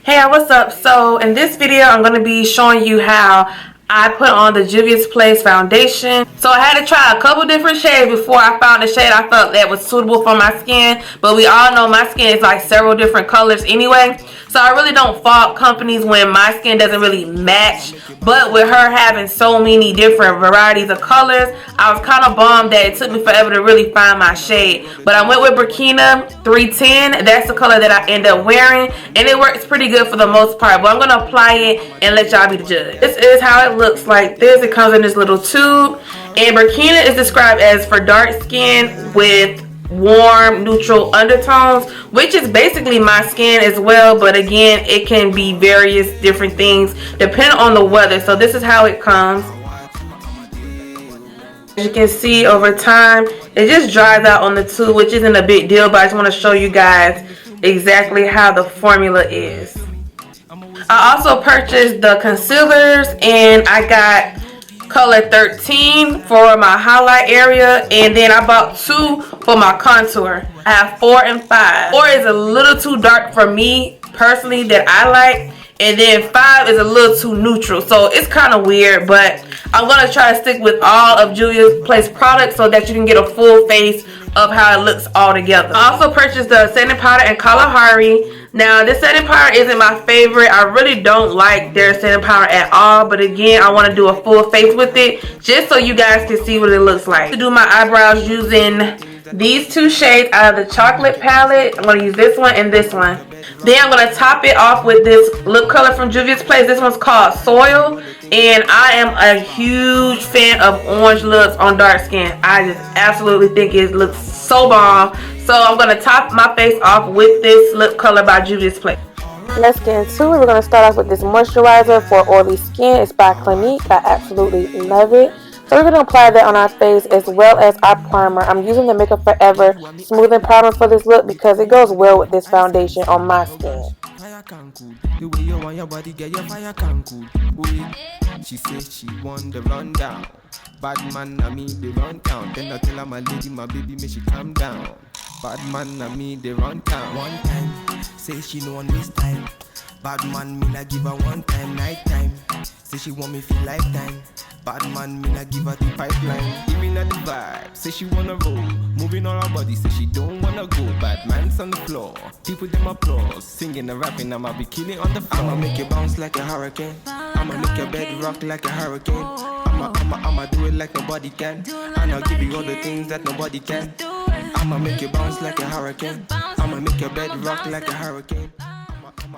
Hey, what's up? So in this video I'm going to be showing you how I put on the Juvia's Place foundation. So I had to try a couple different shades before I found the shade I felt that was suitable for my skin, but we all know my skin is like several different colors anyway, so I really don't fault companies when my skin doesn't really match. But with her having so many different varieties of colors, I was kind of bummed that it took me forever to really find my shade. But I went with Burkina 310. That's the color that I end up wearing, and it works pretty good for the most part. But I'm going to apply it and let y'all be the judge. This is how it looks like this. It comes in this little tube, and Burkina is described as for dark skin with warm neutral undertones, which is basically my skin as well, but again it can be various different things depending on the weather. So this is how it comes. As you can see, over time it just dries out on the tube, which isn't a big deal, but I just want to show you guys exactly how the formula is. I also purchased the concealers, and I got color 13 for my highlight area, and then I bought 2 for my contour. I have 4 and 5. 4 is a little too dark for me personally that I like, and then 5 is a little too neutral, so it's kind of weird, but I'm going to try to stick with all of Juvia's Place products so that you can get a full face of how it looks all together. I also purchased the setting powder and Kalahari. Now this setting powder isn't my favorite. I really don't like their setting powder at all, but again I want to do a full face with it just so you guys can see what it looks like. To do my eyebrows using these 2 shades out of the chocolate palette. I'm going to use this one and this one. Then I'm going to top it off with this lip color from Juvia's Place. This one's called Soil, and I am a huge fan of orange lips on dark skin. I just absolutely think it looks so bomb. So I'm going to top my face off with this lip color by Juvia's Place. Let's get into it. We're going to start off with this moisturizer for oily skin. It's by Clinique. I absolutely love it. So we're going to apply that on our face as well as our primer. I'm using the Makeup Forever smoothing primer for this look because it goes well with this foundation on my skin. The way you want your body, get your fire can cool. She says she want the rundown. Bad man, I mean the run down. Then I tell her my lady, my baby, make she calm down. Bad man, I mean the run down. One time, say she no one this time. Bad man, me not give her one time, night time. Say she want me feel lifetime. Bad man, me not give her the pipeline. Giving her the vibe, say she wanna roll. Moving on her body, say she don't wanna go. Bad man's on the floor, people them applause. Singing and rapping, I'ma be killing on the floor. I'ma make you bounce like a hurricane. I'ma make your bed rock like a hurricane. I'ma do it like nobody can. And I'll give you all the things that nobody can. I'ma make you bounce like a hurricane. I'ma make your bed rock like a hurricane.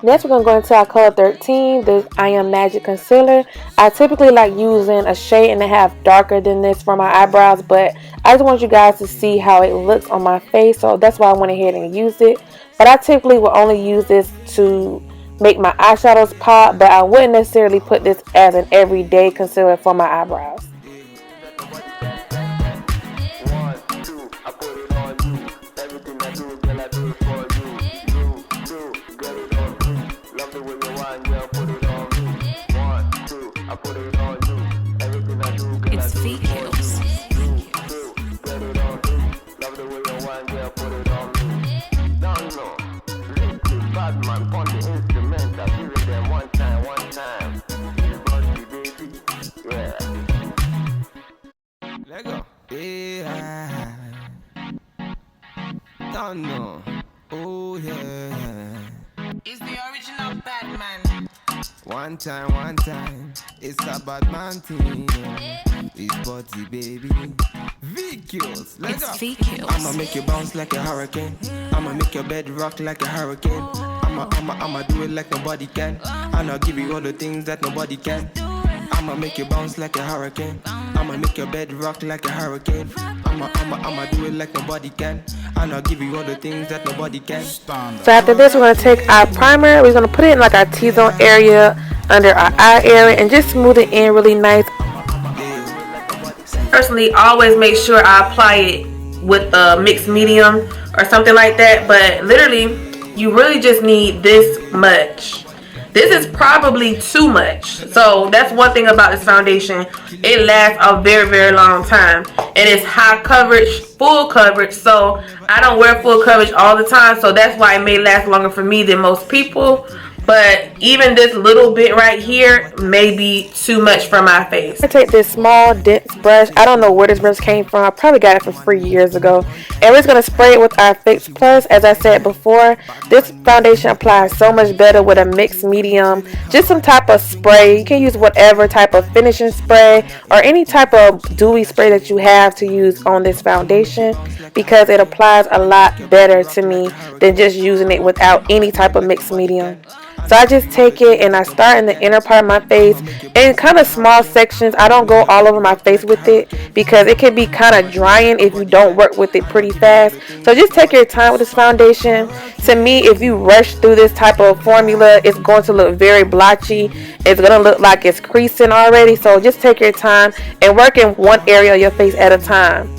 Next, we're going to go into our color 13, this I Am Magic Concealer. I typically like using a shade and a half darker than this for my eyebrows, but I just want you guys to see how it looks on my face, so that's why I went ahead and used it. But I typically will only use this to make my eyeshadows pop, but I wouldn't necessarily put this as an everyday concealer for my eyebrows. Don't know. Oh yeah. It's the original Batman. One time, it's a Batman thing. It's body, baby. V-Kills, let's go. V-Kills. I'ma make you bounce like a hurricane. I'ma make your bed rock like a hurricane. I'ma do it like nobody can. And I'll give you all the things that nobody can. I'ma make you bounce like a hurricane. I'ma make your bed rock like a hurricane. I'ma do it like nobody can. And I'll give you all the things that nobody can. So after this, we're going to take our primer. We're going to put it in like our T-zone area, under our eye area, and just smooth it in really nice. Personally, always make sure I apply it with a mixed medium or something like that. But literally, you really just need this much. This is probably too much. So that's one thing about this foundation. It lasts a very, very long time. And it's high coverage, full coverage. So I don't wear full coverage all the time. So that's why it may last longer for me than most people. but even this little bit right here may be too much for my face. I take this small dense brush. I don't know where this brush came from. I probably got it for free years ago. And we're just going to spray it with our Fix Plus. As I said before, this foundation applies so much better with a mixed medium. Just some type of spray. You can use whatever type of finishing spray or any type of dewy spray that you have to use on this foundation, because it applies a lot better to me than just using it without any type of mixed medium. So I just take it and I start in the inner part of my face in kind of small sections. I don't go all over my face with it because it can be kind of drying if you don't work with it pretty fast. So just take your time with this foundation. To me, if you rush through this type of formula, it's going to look very blotchy. It's going to look like it's creasing already. So just take your time and work in one area of your face at a time.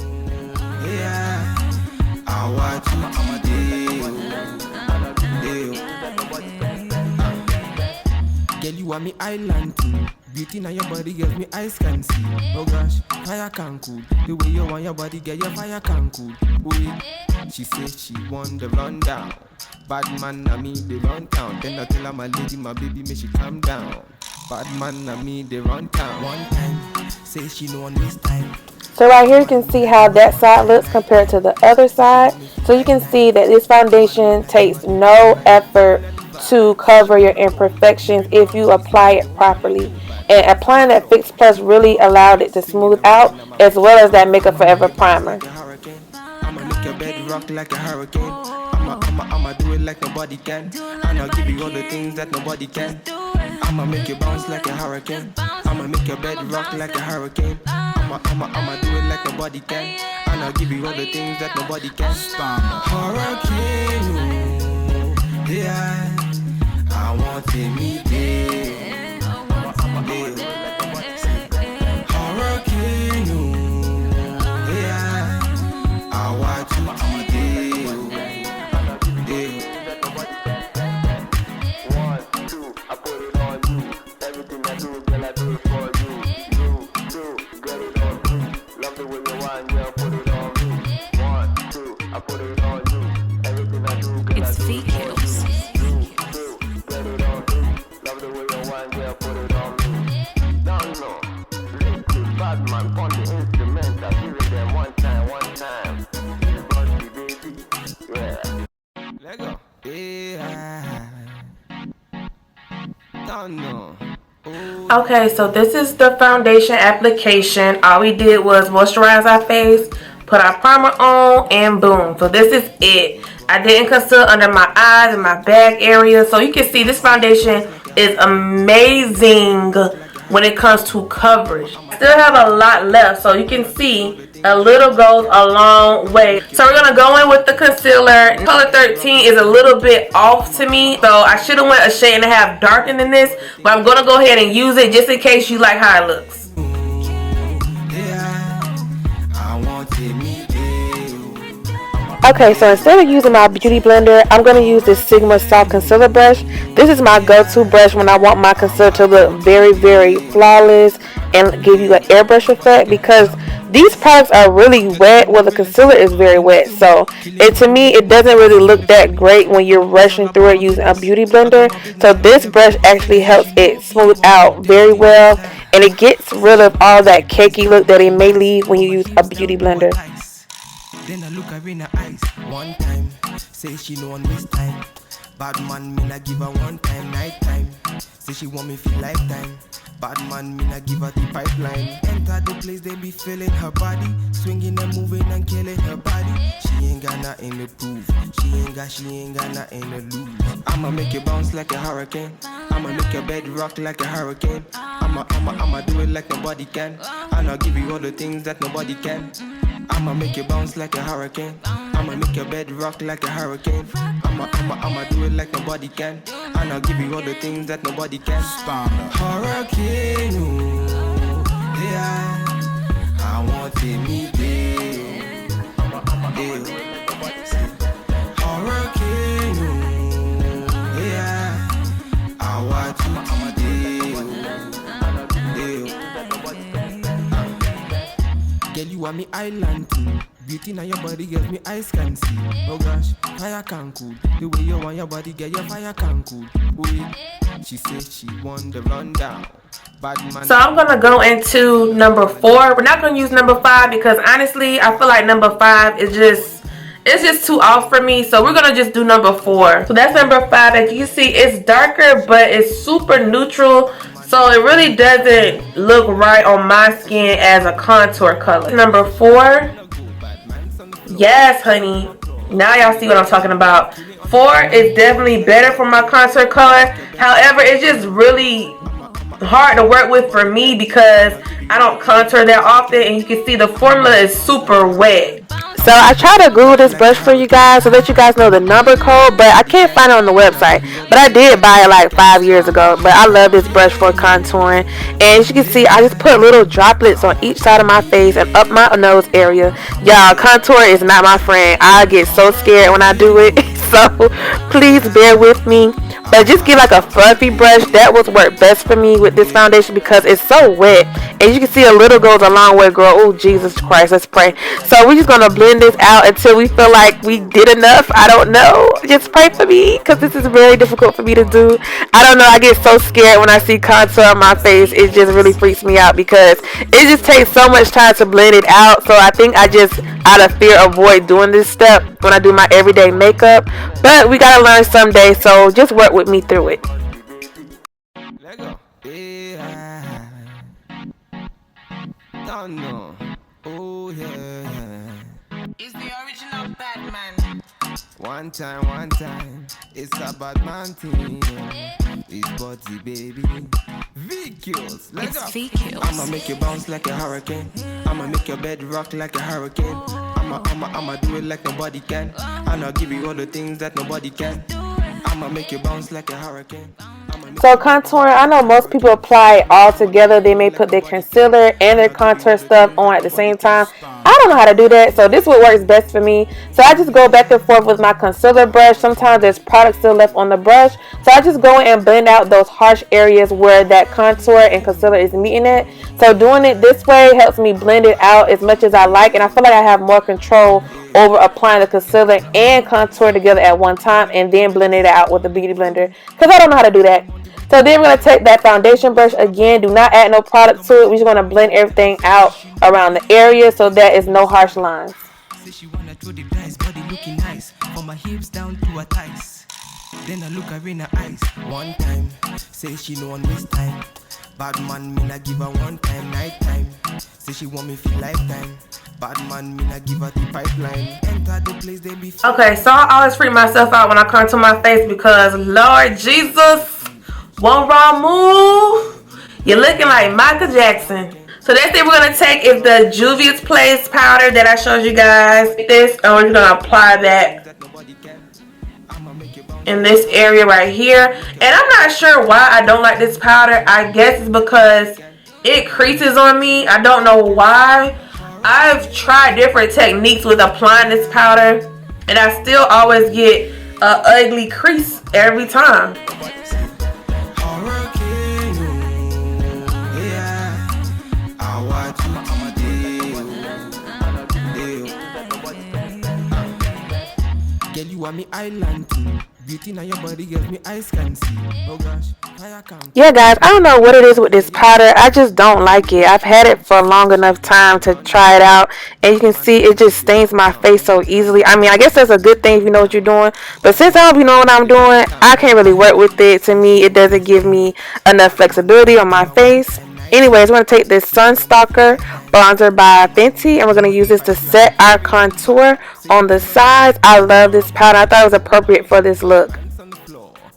You want me island tea. Beauty now your body gives me eyes can see. Oh gosh, fire can cool. The way you want your body get your fire can cool. Wait, she said she want the rundown. Bad man na me they run town. Then I tell her my lady, my baby, may she calm down. Bad man na me they run town. One time, say she know on this time. So right here you can see how that side looks compared to the other side. So you can see that this foundation takes no effort to cover your imperfections if you apply it properly. And applying that Fix Plus really allowed it to smooth out, as well as that Makeup Forever primer. I'ma make your bed rock like a hurricane. I'ma do it like nobody can. And I'll give you all the things that nobody can. I'ma make you bounce like a hurricane. I'ma make your bed rock like a hurricane. I'ma do it like nobody can. And I'll give you all the things that nobody can. Hurricane, yeah. I want to meet you. Hurricane, yeah. I want to meet you. 1, 2, I put it on you. Everything I do, girl, I do it for you. You, get it on me. Love the way you want, yeah, put it on me. 1, 2, I put it on you. Everything I do, girl, I do it for you. Okay, so this is the foundation application. All we did was moisturize our face, put our primer on, and boom. So this is it. I didn't conceal under my eyes and my bag area. So you can see this foundation is amazing when it comes to coverage. I still have a lot left, so you can see a little goes a long way. So we're gonna go in with the concealer. Color 13 is a little bit off to me, so I should have went a shade and a half darker than this, but I'm gonna go ahead and use it just in case you like how it looks. Okay, so instead of using my beauty blender, I'm going to use this Sigma Soft Concealer Brush. This is my go-to brush when I want my concealer to look very, very flawless and give you an airbrush effect, because these products are really wet. Well, the concealer is very wet, so to me, it doesn't really look that great when you're rushing through it using a beauty blender. So this brush actually helps it smooth out very well, and it gets rid of all that cakey look that it may leave when you use a beauty blender. Then I look her in her eyes. One time, say she know on this time. Bad man, me not give her one time, night time. Say she want me feel lifetime. Bad man, me not give her the pipeline. Enter the place, they be feeling her body, swinging and moving and killing her body. She ain't got nothing to prove. She ain't got nothing to lose. I'ma make you bounce like a hurricane. I'ma make your bed rock like a hurricane. I'ma do it like nobody can. And I'll give you all the things that nobody can. I'ma make you bounce like a hurricane. I'ma make your bed rock like a hurricane. I'ma do it like nobody can. And I'll give you all the things that nobody can. Hurricane, ooh, yeah. I want to meet you. Hurricane, ooh, yeah. I want to meet you. Girl, you want me island tea. Beauty now your body gives me eyes can see. Oh gosh, fire can cool. The way you want your body get your fire can cool. She said she want the rundown. So I'm gonna go into number 4. We're not gonna use number 5 because honestly I feel like number 5 is just too off for me. So we're gonna just do number 4. So that's number 5. As you can see, it's darker but it's super neutral. So it really doesn't look right on my skin as a contour color. Number 4. Yes, honey. Now y'all see what I'm talking about. 4 is definitely better for my contour color. However, it's just really hard to work with for me because I don't contour that often, and you can see the formula is super wet. So I try to Google this brush for you guys to let you guys know the number code, but I can't find it on the website. But I did buy it like 5 years ago. But I love this brush for contouring. And as you can see, I just put little droplets on each side of my face and up my nose area. Y'all, contour is not my friend. I get so scared when I do it. So please bear with me. But just get like a fluffy brush. That will work best for me with this foundation because it's so wet. And you can see a little goes a long way, girl. Oh, Jesus Christ. Let's pray. So we're just going to blend this out until we feel like we did enough. I don't know. Just pray for me because this is very difficult for me to do. I don't know. I get so scared when I see contour on my face. It just really freaks me out because it just takes so much time to blend it out. So I think I just, out of fear, avoid doing this step when I do my everyday makeup. But we got to learn someday. So just work with me through it. Let go. Yeah. Don't know. Oh yeah. It's the original Batman. One time. It's a Batman thing. It's body, baby. VQs. Let's go. VQs. I'ma make you bounce like a hurricane. I'ma make your bed rock like a hurricane. I'ma do it like nobody can. And I'll give you all the things that nobody can. I'ma make you bounce like a hurricane. So contouring, I know most people apply it all together. They may put their concealer and their contour stuff on at the same time. I don't know how to do that, so this is what works best for me. So I just go back and forth with my concealer brush. Sometimes there's product still left on the brush, so I just go in and blend out those harsh areas where that contour and concealer is meeting it. So doing it this way helps me blend it out as much as I like, and I feel like I have more control over applying the concealer and contour together at one time and then blend it out with the beauty blender because I don't know how to do that. So then we're going to take that foundation brush again. Do not add no product to it. We're just going to blend everything out around the area so there is no harsh lines. Then I look her in her eyes. One time, say she know on this time. Bad man, me not give her one time, night time. Say she want me for lifetime. Bad man, me not give her the pipeline. Enter the place they be. Okay, so I always freak myself out when I contour my face because Lord Jesus, one wrong move, you're looking like Michael Jackson. So next thing we're going to take is the Juvia's Place powder that I showed you guys. This, and we're going to apply that in this area right here. And I'm not sure why I don't like this powder. I guess it's because it creases on me. I don't know why. I've tried different techniques with applying this powder and I still always get an ugly crease every time. Girl, you want me island team. Beauty now your body gives me eyes can see. Oh gosh, fire can. Yeah guys, I don't know what it is with this powder. I just don't like it. I've had it for long enough time to try it out. And you can see it just stains my face so easily. I mean, I guess that's a good thing if you know what you're doing. But since I don't know what I'm doing, I can't really work with it. To me, it doesn't give me enough flexibility on my face. Anyways, we're going to take this Stalk'r bronzer by Fenty, and we're going to use this to set our contour on the sides. I love this powder. I thought it was appropriate for this look.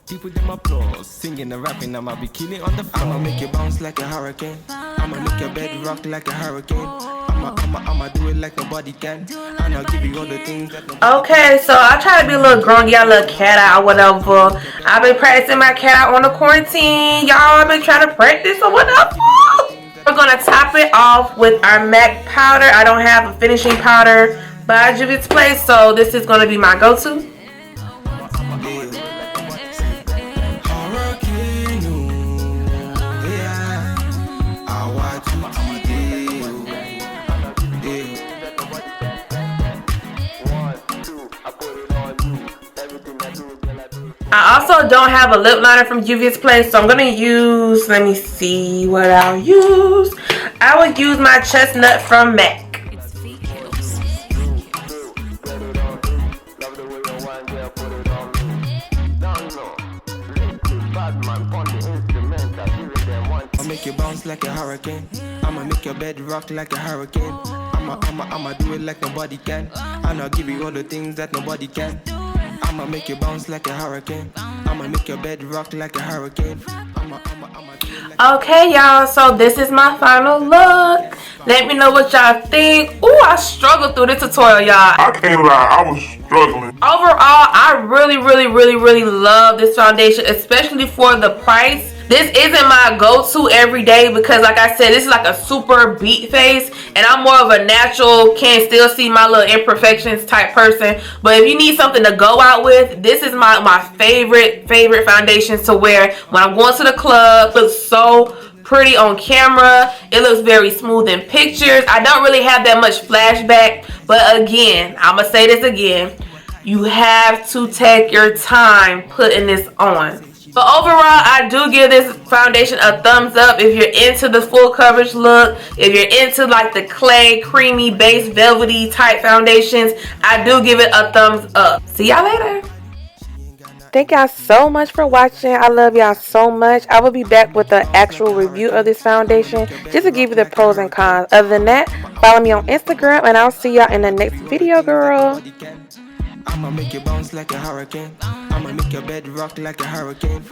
People them applause, singing and rapping, I'ma be killing on the floor. I'ma make you bounce like a hurricane. I'ma make your bed rock like a hurricane. I'ma do it like nobody can. And I'll give you all the things that Okay, so I try to be a little grown, get a little cat out or whatever. I've been practicing my cat out on the quarantine. Y'all, I've been trying to practice or whatever. We're going to top it off with our MAC powder. I don't have a finishing powder by Juvia's Place, so this is going to be my go-to. also don't have a lip liner from Juvia's Place, so I'm gonna use, let me see what I'll use. I will use my Chestnut from MAC. I'll make you bounce like a hurricane. I'ma make your bed rock like a hurricane. I'ma do it like nobody can. And I'll give you all the things that nobody can. I'ma make you bounce like a hurricane. I'ma make your bed rock like a hurricane. Okay, y'all, so this is my final look. Let me know what y'all think. Ooh, I struggled through this tutorial, y'all. I can't lie, I was struggling. Overall, I really love this foundation, especially for the price. This isn't my go-to every day because, like I said, this is like a super beat face, and I'm more of a natural, can still see my little imperfections type person. But if you need something to go out with, this is my favorite foundation to wear when I'm going to the club. It looks so pretty on camera. It looks very smooth in pictures. I don't really have that much flashback, but again, I'm gonna say this again, you have to take your time putting this on. But overall, I do give this foundation a thumbs up if you're into the full coverage look. If you're into like the clay, creamy, base, velvety type foundations, I do give it a thumbs up. See y'all later. Thank y'all so much for watching. I love y'all so much. I will be back with an actual review of this foundation just to give you the pros and cons. Other than that, follow me on Instagram and I'll see y'all in the next video, girl. I'ma make you bounce like a hurricane. I'ma make your bed rock like a hurricane.